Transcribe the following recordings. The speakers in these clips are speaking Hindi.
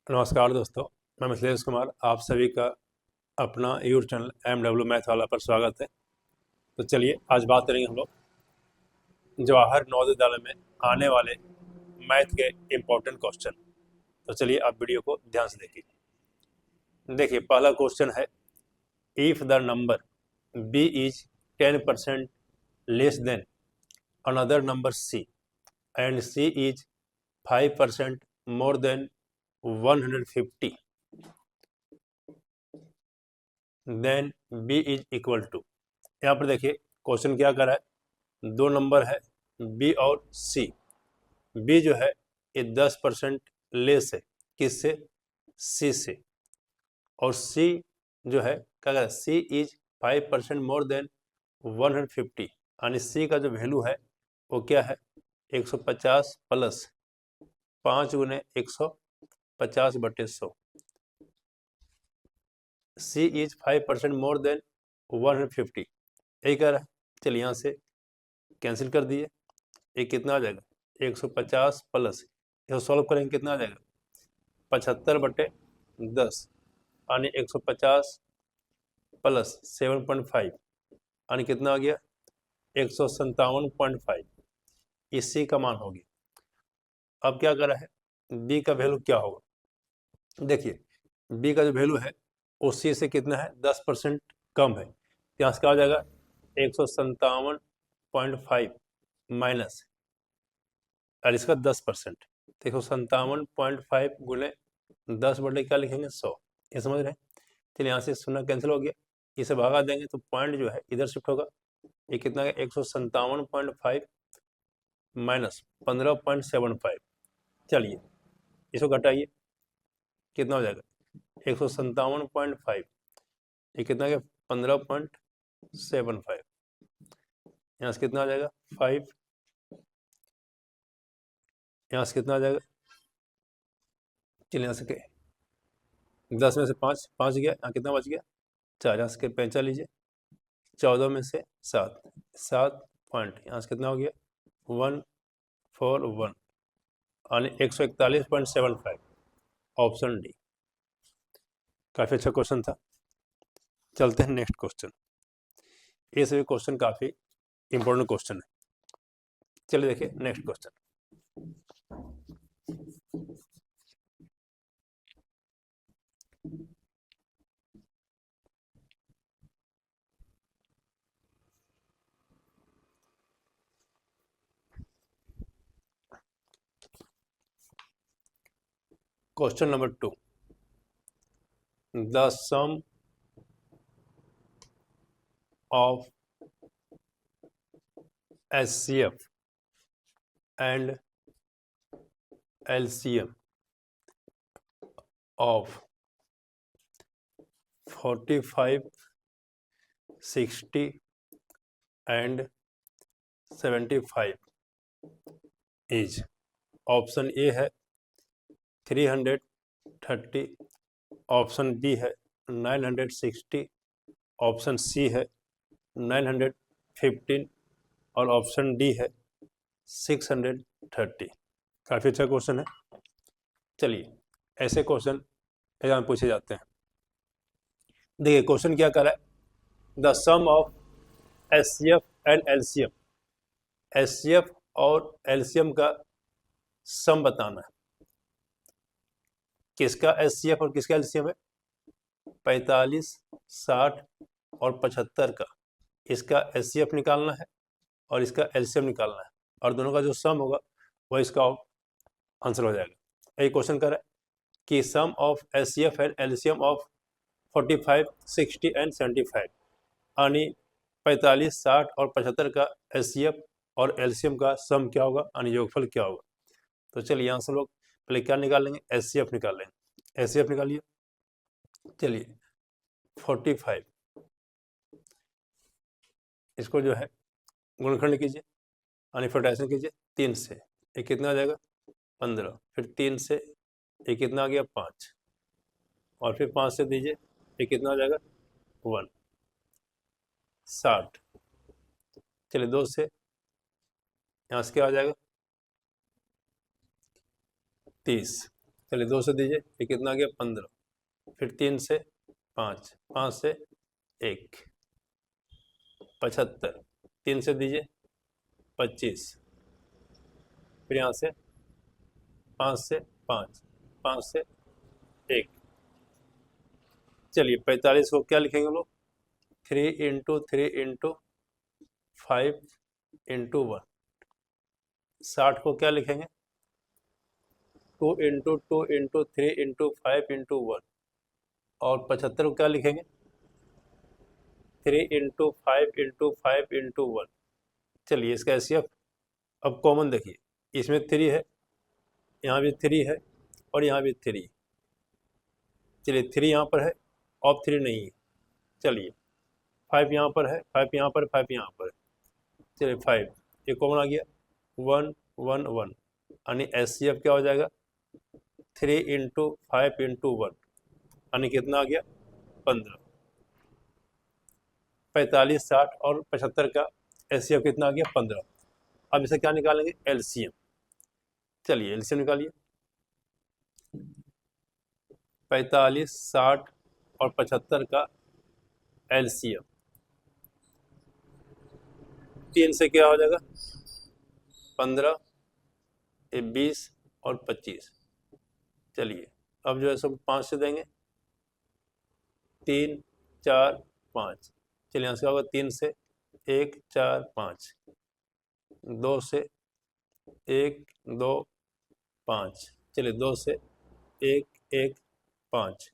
नमस्कार दोस्तों, मैं मिथिलेश कुमार आप सभी का अपना यूट्यूब चैनल MW मैथ वाला पर स्वागत है। तो चलिए आज बात करेंगे हम लोग जवाहर नवोदय विद्यालय में आने वाले मैथ के इम्पोर्टेंट क्वेश्चन। तो चलिए आप वीडियो को ध्यान से देखिए। देखिए पहला क्वेश्चन है, if the number b is 10% less than another number c and c is 5% more than 150 then b is equal to. यहाँ पर देखिए क्वेश्चन क्या कर रहा है, दो नंबर है b और c। b जो है ये 10% लेस है किससे, c से, और c जो है क्या कर रहा है, c इज 5% मोर देन 150, यानी c का जो वैल्यू है वो क्या है 150 प्लस 5 गुने 150/100। c इज 5% मोर देन 150 यही कह रहा है। चलिए यहाँ से कैंसिल कर दिए, ये कितना आ जाएगा 150 प्लस, इसको सॉल्व करेंगे कितना आ जाएगा 75/10, यानी 150 प्लस 7.5 यानी कितना आ गया 157.5, इसी का मान हो गया। अब क्या कर रहा है, बी का वैल्यू क्या होगा, देखिए बी का जो वैल्यू है वो सी से कितना है 10% कम है, यहाँ से क्या हो जाएगा 157.5 माइनस और इसका 10%, तो 157.5 गुने 10 बटे क्या लिखेंगे 100, ये समझ रहे हैं। चलिए यहाँ से 0 कैंसिल हो गया, इसे भगा देंगे तो पॉइंट जो है इधर शिफ्ट होगा, ये कितना है 157.5 माइनस 15.75। चलिए इसको घटाइए कितना हो जाएगा 157.5, ये कितना है 15.75, यहाँ से कितना आ जाएगा 5, यहाँ से कितना आ जाएगा, चलिए यहाँ से 10 में से 5 गया, यहाँ कितना बच गया 4, यहाँ से 5 लीजिए, 14 में से 7 पॉइंट, यहाँ से कितना हो गया 141, यानी 141.75, ऑप्शन डी। काफ़ी अच्छा क्वेश्चन था। चलते हैं नेक्स्ट क्वेश्चन, ये सभी क्वेश्चन काफ़ी इंपॉर्टेंट क्वेश्चन है। चलिए देखिए next question. Question number 2, the sum of HCF and LCM of 45, 60 and 75 is, option A है 330, ऑप्शन बी है 960, ऑप्शन सी है 915 और ऑप्शन डी है 630। काफ़ी अच्छा क्वेश्चन है। चलिए ऐसे क्वेश्चन एग्जाम में पूछे जाते हैं। देखिए क्वेश्चन क्या कर रहा है, the sum of HCF and LCM, HCF और LCM का सम बताना है। किसका HCF और किसका LCM है, 45, 60 और 75 का, इसका HCF निकालना है और इसका LCM निकालना है, और दोनों का जो सम होगा वह इसका आंसर हो जाएगा। यही क्वेश्चन कर रहा है कि sum of HCF and LCM of 45, 60 and 75, यानी 45, 60 और 75 का HCF और LCM का सम क्या होगा, यानी योगफल क्या होगा। तो चलिए यहाँ से लोग पहले क्या निकालेंगे, HCF निकाल लेंगे। HCF निकालिए, चलिए 45, इसको जो है गुणनखंड कीजिए, यानी फैक्टराइजेशन कीजिए 3 से, ये कितना आ जाएगा 15, फिर 3 से ये कितना आ गया 5, और फिर 5 से दीजिए ये कितना आ जाएगा 1, 60, चलिए 2 से यहाँ से क्या आ जाएगा 30, चलिए 2 से दीजिए, ये कितना आ गया 15, फिर 3 से 5, 5 से 1, 75, 3 से दीजिए 25, फिर यहाँ से 5 से 5, 5 से 1। चलिए 45 को क्या लिखेंगे लोग, 3 इंटू 3 इंटू 5 इंटू 1। 60 को क्या लिखेंगे, 2 इंटू 2 इंटू 3 इंटू 5 इंटू 1। और 75 को क्या लिखेंगे, 3 इंटू 5 इंटू 5 इंटू 1। चलिए इसका एचसीएफ अब कॉमन देखिए, इसमें 3 है, यहाँ भी 3 है और यहाँ भी 3। चलिए 3 यहाँ पर है और 3 नहीं है। चलिए 5 यहाँ पर है, 5 यहाँ पर, 5 यहाँ पर। चलिए 5 ये कॉमन आ गया, 1 1 1, यानी एचसीएफ क्या हो जाएगा, 3 इंटू 5 इंटू 1, यानी कितना आ गया 15। 45, 60 और 75 का एचसीएफ कितना आ गया 15। अब इसे क्या निकालेंगे, एलसीएम। चलिए एलसीएम निकालिए, 45, 60 और 75 का एलसीएम 3 से क्या हो जाएगा 15, 20 और 25। चलिए अब जो है सब 5 से देंगे, 3 4 5। चलिए यहाँ से होगा 3 से 1 4 5, 2 से 1 2 5। चलिए 2 से 1 1 5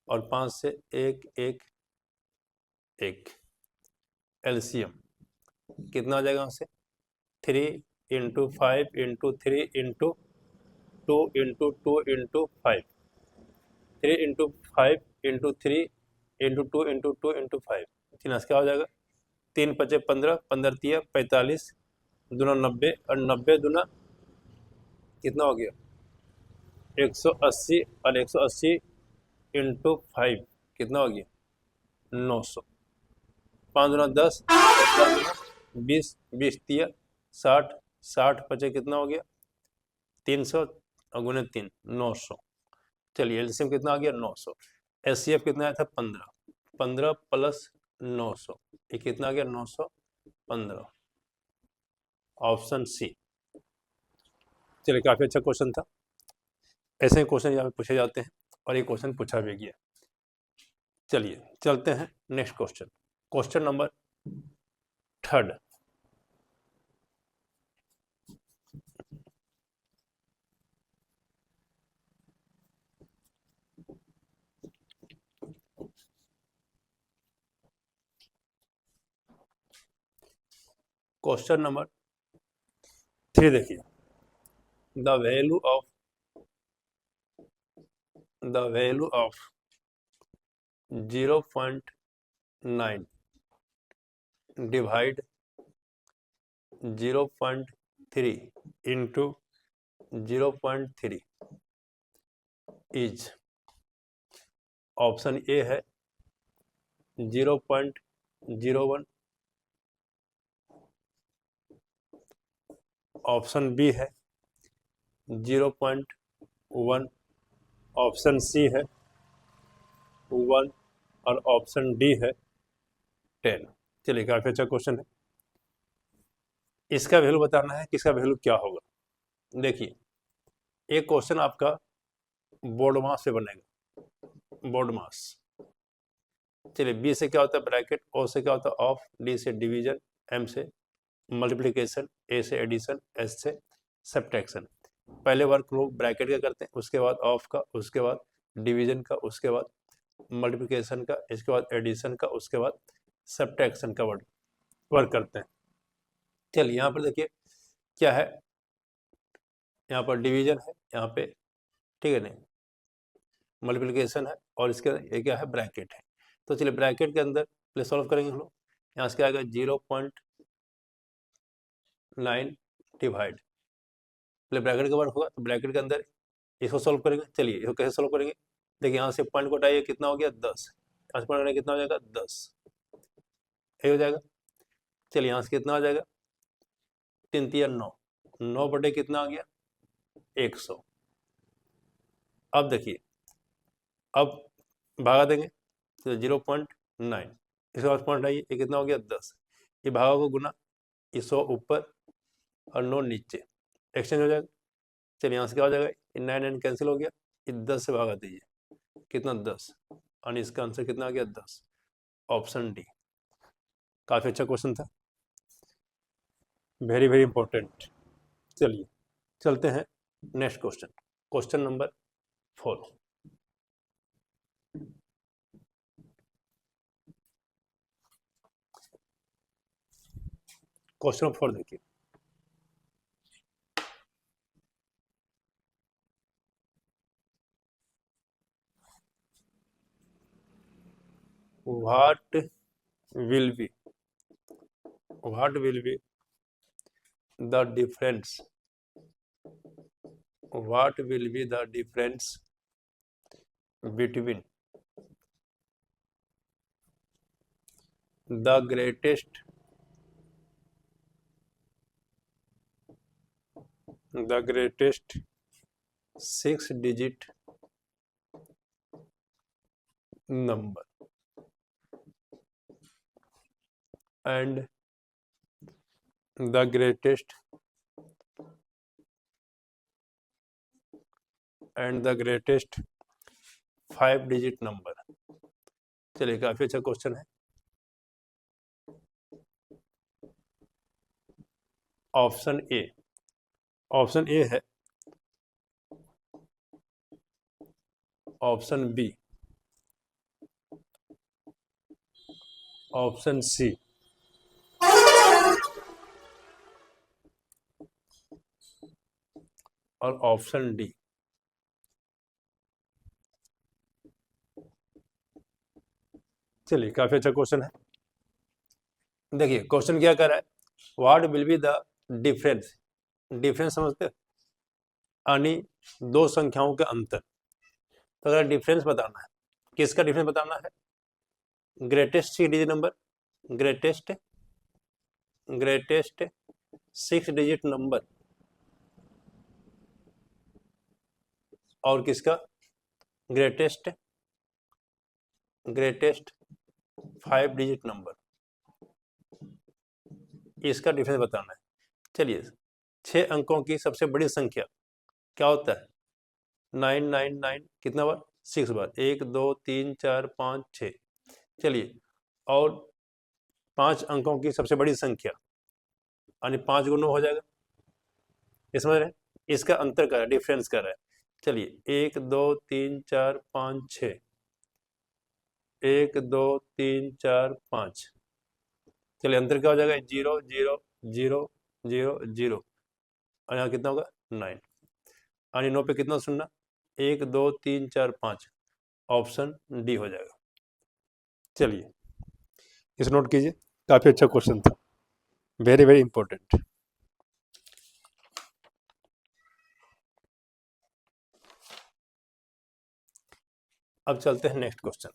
और 5 से 1 1 1। एलसीएम कितना आ जाएगा यहाँ से, 3 into 5 into 3 into 2 into 2 into 5, 3 into 5 into 3 into 2 into 2 into 5। चलिए क्या हो जाएगा, 3 5 15, 15 3 45, दूना 90 और 90 दूना कितना हो गया 180 और 180 इंटू 5 कितना हो गया 900। 5 दूना 10, 20, 20 3 60, 60 5 कितना हो गया 300 और गुने 3 900। चलिए एलसीएम कितना आ गया 900। एचसीएफ कितना आया था 15, 15 प्लस 900, ये कितना आ गया 915। Option C. चलिए काफ़ी अच्छा क्वेश्चन था, ऐसे क्वेश्चन यहाँ पे पूछे जाते हैं और ये क्वेश्चन पूछा भी गया। चलिए चलते हैं next question, question number 3। Question number 3 देखिए, the value of 0.9 divide 0.3 into 0.3 is. Option A है 0.01, ऑप्शन बी है 0.1, ऑप्शन सी है 1 और ऑप्शन डी है 10। चलिए काफी अच्छा क्वेश्चन है, इसका वैल्यू बताना है कि इसका वैल्यू क्या होगा। देखिए एक क्वेश्चन आपका बोर्ड मास से बनेगा, बोर्ड मास। चलिए बी से क्या होता है ब्रैकेट, ओ से क्या होता है ऑफ, डी से डिवीजन, एम से मल्टीप्लिकेशन, ए से एडिशन, एस से सब्ट्रैक्शन। पहले वर्क लोग ब्रैकेट का करते हैं, उसके बाद ऑफ का, उसके बाद डिवीजन का, उसके बाद मल्टीप्लिकेशन का, इसके बाद एडिशन का, उसके बाद सब्ट्रैक्शन का वर्क करते हैं। चलिए यहाँ पर देखिए क्या है, यहाँ पर डिवीजन है, यहाँ पे ठीक है नहीं मल्टीप्लिकेशन है और इसके ये क्या है ब्रैकेट है। तो चलिए ब्रैकेट के अंदर पहले सॉल्व करेंगे हम लोग। यहाँ से क्या आएगा 0.9 डिवाइड, पहले ब्रैकेट का वर्क होगा तो ब्रैकेट के अंदर इसको सॉल्व करेंगे। चलिए इसको कैसे सॉल्व करेंगे, देखिए यहाँ से पॉइंट को हटाइए कितना हो गया 10, यहाँ से पॉइंट कितना हो जाएगा 10, ये हो जाएगा। चलिए यहाँ से कितना आ जाएगा 3 3 9, 9 बटे कितना आ गया 100। अब देखिए, अब भागा देंगे तो 0.9, इसके बाद पॉइंट आइए, ये कितना हो गया 10, ये भागा को गुना, ये 100 ऊपर और 9 नीचे, एक्सचेंज हो जाएगा। चलिए यहाँ से क्या हो जाएगा, 9 कैंसिल हो गया, ये 10 से भागा दीजिए, कितना 10, और इसका आंसर कितना आ गया 10, ऑप्शन डी। काफ़ी अच्छा क्वेश्चन था, वेरी वेरी इंपॉर्टेंट। चलिए चलते हैं next question, question number 4। Question number 4 देखिए, what will be the difference, what will be the difference between the greatest 6-digit number and the greatest 5-digit number। चलिए काफी अच्छा क्वेश्चन है। ऑप्शन ए है, ऑप्शन बी, ऑप्शन सी, और ऑप्शन डी। चलिए काफी अच्छा क्वेश्चन है। देखिए क्वेश्चन क्या कर रहा है, what will be the difference, difference समझते हैं, यानी दो संख्याओं के अंतर। तो अगर डिफरेंस बताना है, किसका डिफरेंस बताना है, greatest 6-digit number, greatest 6-digit number, और किसका ग्रेटेस्ट 5-digit नंबर, इसका डिफरेंस बताना है। चलिए 6 अंकों की सबसे बड़ी संख्या क्या होता है, 999 कितना बार, 6 बार, 1 2 3 4 5 6। चलिए और 5 अंकों की सबसे बड़ी संख्या, यानी 5 गुना हो जाएगा, ये समझ रहे हैं, इसका अंतर कर रहा है, डिफरेंस कर रहा है। चलिए 1 2 3 4 5 6, 1 2 3 4 5, चलिए अंतर क्या हो जाएगा, 0 0 0 0 0, और यहाँ कितना होगा 9, यानी 9 पे कितना सुनना, 1 2 3 4 5, ऑप्शन डी हो जाएगा। चलिए इस नोट कीजिए, काफी अच्छा क्वेश्चन था, वेरी वेरी इंपॉर्टेंट। अब चलते हैं next question.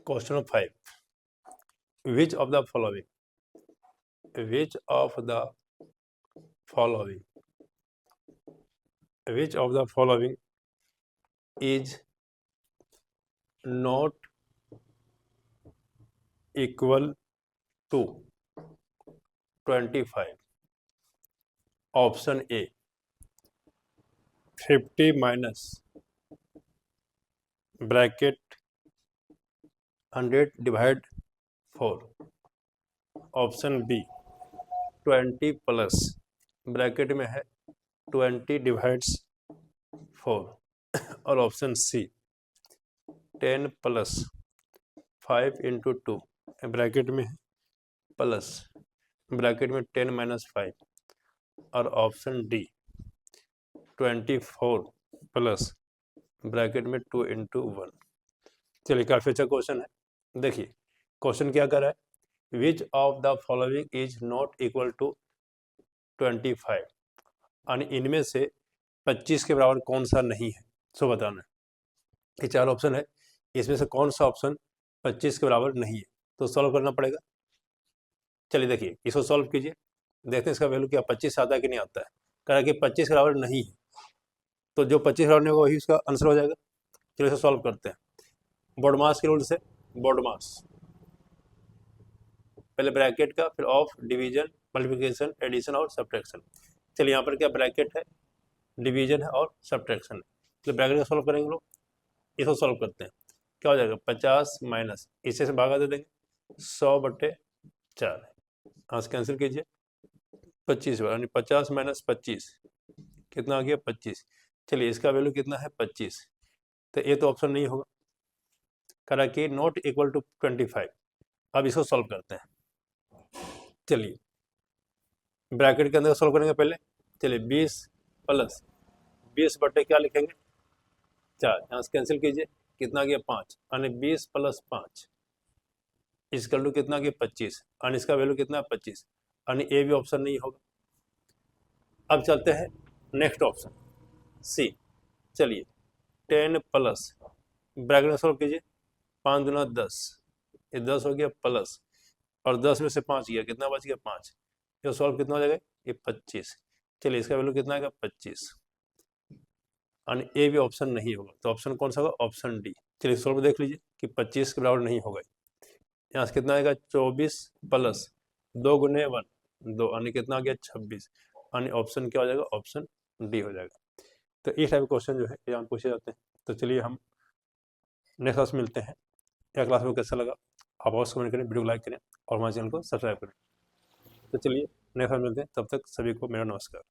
Question number 5, which of the following is not equal to 25? Option A 50 minus bracket 100 divide 4, option B 20 plus bracket में है 20 डिवाइड्स 4, और option C 10 plus 5 into 2 bracket में है प्लस ब्रैकेट में 10 माइनस 5, और ऑप्शन डी 24 प्लस ब्रैकेट में 2 इंटू 1। चलिए काफी अच्छा क्वेश्चन है। देखिए क्वेश्चन क्या कर रहा है, which of the following is not equal to 25 यानी इनमें से 25 के बराबर कौन सा नहीं है, सो बताना है। ये 4 ऑप्शन है, इसमें से कौन सा ऑप्शन 25 के बराबर नहीं है, तो सॉल्व करना पड़ेगा। चलिए देखिए, इसको सॉल्व कीजिए, देखते हैं इसका वैल्यू क्या 25 आता है कि नहीं आता है। कह रहा है कि 25 के बराबर नहीं है, तो जो 25 के बराबर नहीं होगा वही उसका आंसर हो जाएगा। चलिए इसे सॉल्व करते हैं बोर्डमास के रूल से। बोर्डमास पहले ब्रैकेट का, फिर ऑफ, डिवीजन, मल्टीप्लिकेशन, एडिशन और सब्ट्रैक्शन। चलिए यहाँ पर क्या ब्रैकेट है, डिवीजन है और सब्ट्रैक्शन है, तो ब्रैकेट का सॉल्व करेंगे लोग। इसको सॉल्व करते हैं, क्या हो जाएगा 50 माइनस इसे से भागा दे देंगे 100/4, यहाँ से कैंसिल कीजिए 25 यानी 50 माइनस 25 कितना आ गया 25। चलिए इसका वैल्यू कितना है 25, तो ये तो ऑप्शन नहीं होगा, करा कि नॉट इक्वल टू 25। अब इसको सॉल्व करते हैं। चलिए ब्रैकेट के अंदर सॉल्व करेंगे पहले। चलिए 20 प्लस 20 बटे क्या लिखेंगे 4, यहाँ से कैंसिल कीजिए कितना गया 5 यानी 20 प्लस 5 इसकल टू कितना गया 25 यानी इसका वैल्यू कितना है 25 यानी ए भी ऑप्शन नहीं होगा। अब चलते हैं नेक्स्ट ऑप्शन सी। चलिए 10 प्लस ब्रैकेट में सॉल्व कीजिए 5 दूना 10, ये 10 हो गया प्लस और 10 में से 5 गया कितना बच गया 5, ये सॉल्व कितना हो जाएगा ये 25। चलिए इसका वैल्यू कितना आएगा 25 यानी ए भी ऑप्शन नहीं होगा, तो ऑप्शन कौन सा होगा ऑप्शन डी। चलिए सॉल्व देख लीजिए कि 25 के बराबर नहीं होगा। यहाँ से कितना आएगा 24 प्लस 2 गुने 1 2 यानी कितना आ गया 26 यानी ऑप्शन क्या हो जाएगा ऑप्शन डी हो जाएगा। तो इस टाइप के क्वेश्चन जो है यहाँ पूछे जाते हैं। तो चलिए हम नेक्स्ट क्लास में मिलते हैं। यह क्लास में कैसा लगा आप अवश्य कमेंट करें, वीडियो को लाइक करें और हमारे चैनल को सब्सक्राइब करें। तो चलिए नेक्स्ट क्लास में मिलते हैं, तब तक सभी को मेरा नमस्कार।